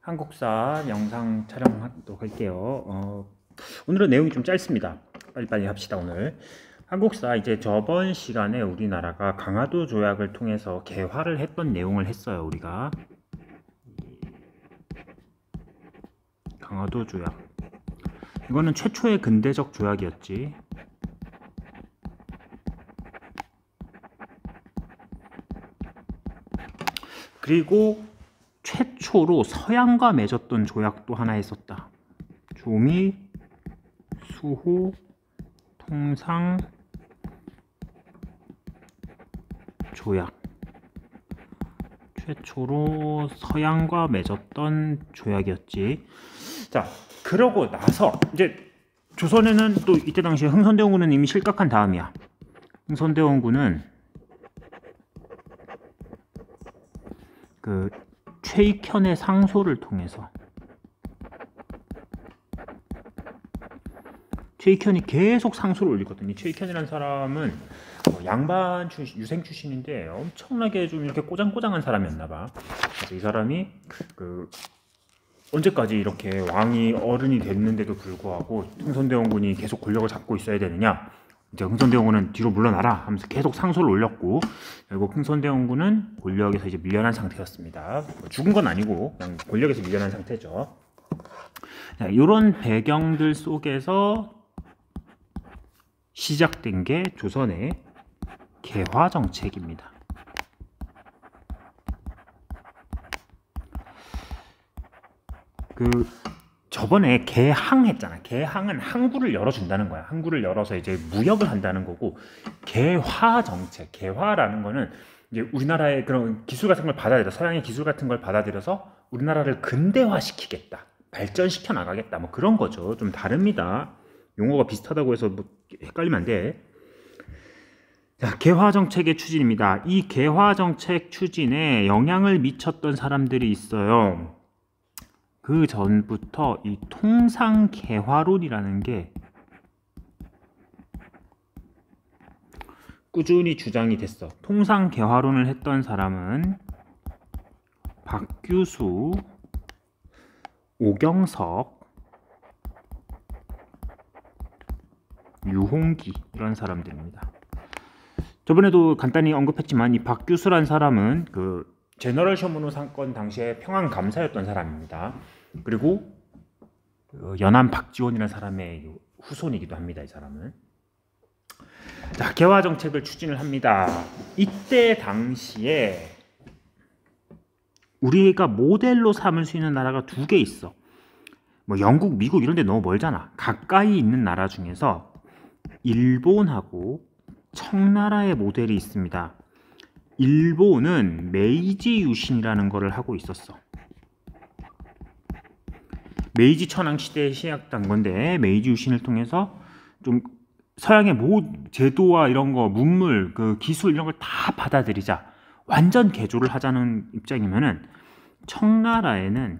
한국사 영상 촬영하도록 할게요. 오늘은 내용이 좀 짧습니다. 빨리빨리 합시다. 오늘 한국사 이제 저번 시간에 우리나라가 강화도 조약을 통해서 개화를 했던 내용을 했어요. 우리가 강화도 조약, 이거는 최초의 근대적 조약이었지. 그리고 최초로 서양과 맺었던 조약도 하나 있었다. 조미 수호 통상 조약. 최초로 서양과 맺었던 조약이었지. 자, 그러고 나서 이제 조선에는 또 이때 당시에 흥선대원군은 이미 실각한 다음이야. 흥선대원군은 그 최익현의 상소를 통해서 최익현이 계속 상소를 올리거든요. 최익현이라는 사람은 양반 유생 출신인데 엄청나게 좀 이렇게 꼬장꼬장한 사람이었나봐. 그래서 이 사람이 언제까지 이렇게 왕이 어른이 됐는데도 불구하고 흥선대원군이 계속 권력을 잡고 있어야 되느냐, 이제 흥선대원군은 뒤로 물러나라 하면서 계속 상소를 올렸고, 결국 흥선대원군은 권력에서 이제 밀려난 상태였습니다. 죽은 건 아니고 그냥 권력에서 밀려난 상태죠. 이런 배경들 속에서 시작된 게 조선의 개화 정책입니다. 저번에 개항 했잖아. 개항은 항구를 열어준다는 거야. 항구를 열어서 이제 무역을 한다는 거고, 개화 정책, 개화라는 거는 이제 우리나라의 그런 기술 같은 걸 받아들여, 서양의 기술 같은 걸 받아들여서 우리나라를 근대화시키겠다, 발전시켜 나가겠다, 뭐 그런 거죠. 좀 다릅니다. 용어가 비슷하다고 해서 뭐 헷갈리면 안 돼. 자, 개화 정책의 추진입니다. 이 개화 정책 추진에 영향을 미쳤던 사람들이 있어요. 그 전부터 이 통상개화론이라는 게 꾸준히 주장이 됐어. 통상개화론을 했던 사람은 박규수, 오경석, 유홍기, 이런 사람들입니다. 저번에도 간단히 언급했지만 이 박규수란 사람은 제너럴 셔먼호 사건 당시에 평안 감사였던 사람입니다. 그리고 연안 박지원이라는 사람의 후손이기도 합니다. 이 사람은. 자, 개화 정책을 추진을 합니다. 이때 당시에 우리가 모델로 삼을 수 있는 나라가 두 개 있어. 뭐 영국, 미국 이런 데 너무 멀잖아. 가까이 있는 나라 중에서 일본하고 청나라의 모델이 있습니다. 일본은 메이지 유신이라는 거를 하고 있었어. 메이지 천황 시대에 시작된 건데, 메이지 유신을 통해서 좀 서양의 제도와 이런 거, 문물, 기술 이런 걸 다 받아들이자, 완전 개조를 하자는 입장이면은, 청나라에는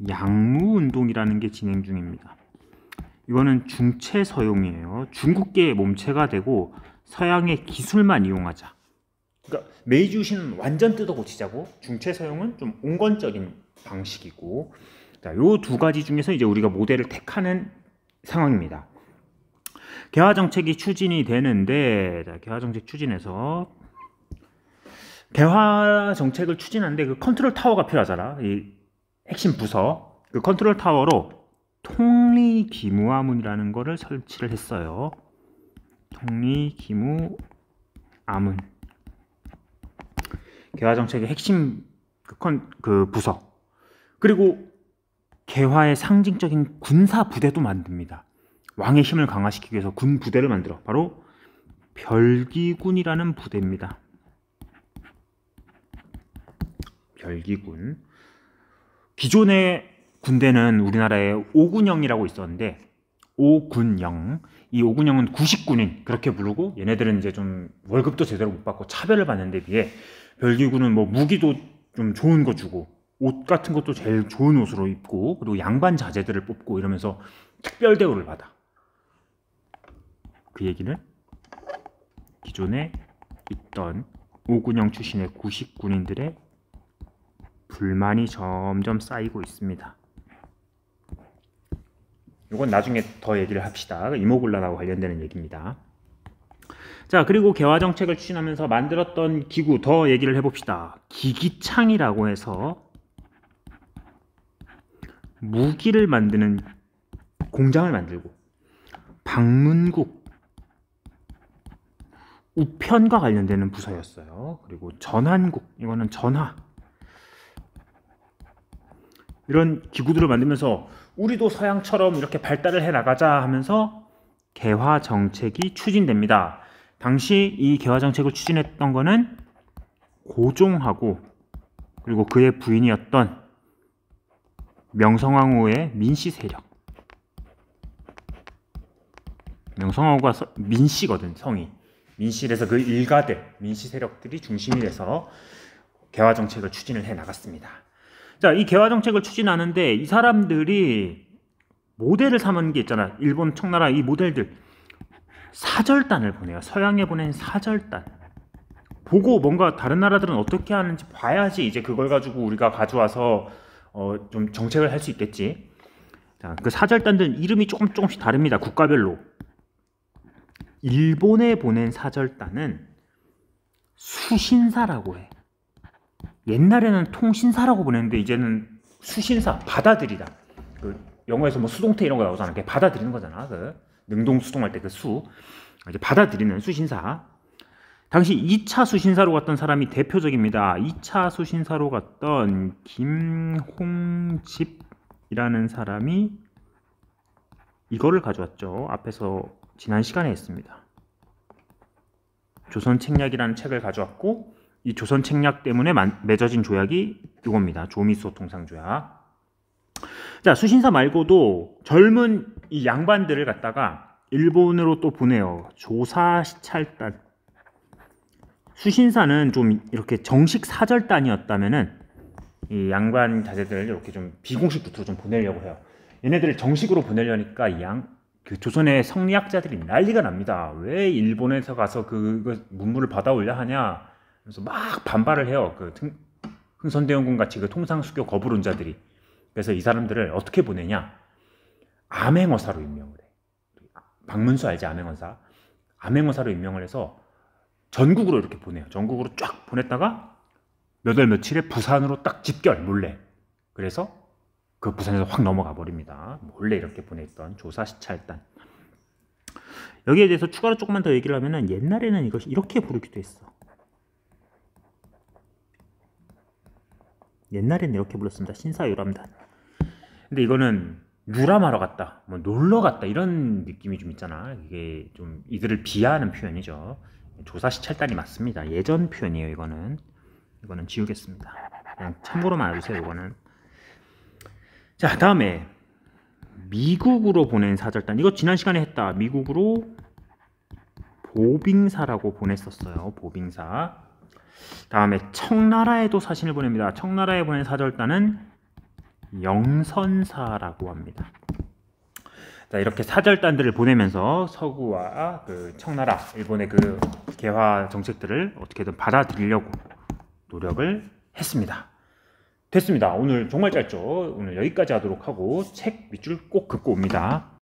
양무운동이라는 게 진행 중입니다. 이거는 중체 서용이에요. 중국계의 몸체가 되고 서양의 기술만 이용하자. 그러니까 메이지 유신은 완전 뜯어 고치자고, 중체 서용은 좀 온건적인 방식이고, 요 두 가지 중에서 이제 우리가 모델을 택하는 상황입니다. 개화 정책이 추진이 되는데, 개화 정책 추진해서 개화 정책을 추진하는데 컨트롤 타워가 필요하잖아. 이 핵심 부서, 컨트롤 타워로 통리기무아문이라는 거를 설치를 했어요. 통리기무아문. 개화 정책의 핵심 부서. 그리고 개화의 상징적인 군사 부대도 만듭니다. 왕의 힘을 강화시키기 위해서 군 부대를 만들어. 바로 별기군이라는 부대입니다. 별기군. 기존의 군대는 우리나라에 오군영이라고 있었는데, 오군영, 이 오군영은 구식군인 그렇게 부르고, 얘네들은 이제 좀 월급도 제대로 못 받고 차별을 받는 데 비해 별기군은 뭐 무기도 좀 좋은 거 주고, 옷 같은 것도 제일 좋은 옷으로 입고, 그리고 양반 자제들을 뽑고 이러면서 특별 대우를 받아. 그 얘기는 기존에 있던 오군영 출신의 구식군인들의 불만이 점점 쌓이고 있습니다. 이건 나중에 더 얘기를 합시다. 이모군란하고 관련되는 얘기입니다. 자, 그리고 개화 정책을 추진하면서 만들었던 기구 더 얘기를 해봅시다. 기기창이라고 해서 무기를 만드는 공장을 만들고, 방문국, 우편과 관련되는 부서였어요. 그리고 전환국, 이거는 전화, 이런 기구들을 만들면서 우리도 서양처럼 이렇게 발달을 해 나가자 하면서 개화 정책이 추진됩니다. 당시 이 개화 정책을 추진했던 거는 고종하고 그리고 그의 부인이었던 명성황후의 민씨 세력. 명성황후가 민씨거든, 성이. 민씨라서 그 일가들, 민씨 세력들이 중심이 돼서 개화 정책을 추진을 해 나갔습니다. 자, 이 개화 정책을 추진하는데 이 사람들이 모델을 삼은 게 있잖아. 일본 청나라 이 모델들 사절단을 보내요. 서양에 보낸 사절단. 보고 뭔가 다른 나라들은 어떻게 하는지 봐야지 이제 그걸 가지고 우리가 가져와서 좀 정책을 할 수 있겠지. 자, 그 사절단들 이름이 조금씩 다릅니다. 국가별로. 일본에 보낸 사절단은 수신사라고 해. 옛날에는 통신사라고 보냈는데 이제는 수신사, 받아들이다. 그 영어에서 뭐 수동태 이런 거 나오잖아. 그게 받아들이는 거잖아. 그 능동 수동할 때 그 수. 이제 받아들이는 수신사. 당시 2차 수신사로 갔던 사람이 대표적입니다. 2차 수신사로 갔던 김홍집이라는 사람이 이거를 가져왔죠. 앞에서 지난 시간에 했습니다. 조선책략이라는 책을 가져왔고, 이 조선책략 때문에 맺어진 조약이 이겁니다. 조미소 통상조약. 자, 수신사 말고도 젊은 이 양반들을 갖다가 일본으로 또 보내요. 조사시찰단. 수신사는 좀 이렇게 정식 사절단이었다면은 이 양반 자제들을 이렇게 좀 비공식 루트로 좀 보내려고 해요. 얘네들을 정식으로 보내려니까 그 조선의 성리학자들이 난리가 납니다. 왜 일본에서 가서 그 문물을 받아오려 하냐? 그래서 막 반발을 해요. 그 흥선대원군 같이 그 통상수교 거부론자들이. 그래서 이 사람들을 어떻게 보내냐? 암행어사로 임명을 해. 박문수 알지? 암행어사. 암행어사로 임명을 해서 전국으로 이렇게 보내요. 전국으로 쫙 보냈다가 몇 월 며칠에 부산으로 딱 집결 몰래. 그래서 그 부산에서 확 넘어가 버립니다. 몰래 이렇게 보냈던 조사시찰단. 여기에 대해서 추가로 조금만 더 얘기를 하면은 옛날에는 이것이 이렇게 부르기도 했어. 옛날에는 이렇게 불렀습니다. 신사유람단. 근데 이거는 유람하러 갔다, 뭐 놀러 갔다 이런 느낌이 좀 있잖아. 이게 좀 이들을 비하하는 표현이죠. 조사시찰단이 맞습니다. 예전 표현이에요. 이거는 지우겠습니다. 그냥 참고로만 알아주세요. 이거는. 자, 다음에 미국으로 보낸 사절단. 이거 지난 시간에 했다. 미국으로 보빙사라고 보냈었어요. 보빙사. 다음에 청나라에도 사신을 보냅니다. 청나라에 보낸 사절단은 영선사라고 합니다. 자, 이렇게 사절단들을 보내면서 서구와 그 청나라, 일본의 그 개화 정책들을 어떻게든 받아들이려고 노력을 했습니다. 됐습니다. 오늘 정말 짧죠. 오늘 여기까지 하도록 하고 책 밑줄 꼭 긋고 옵니다.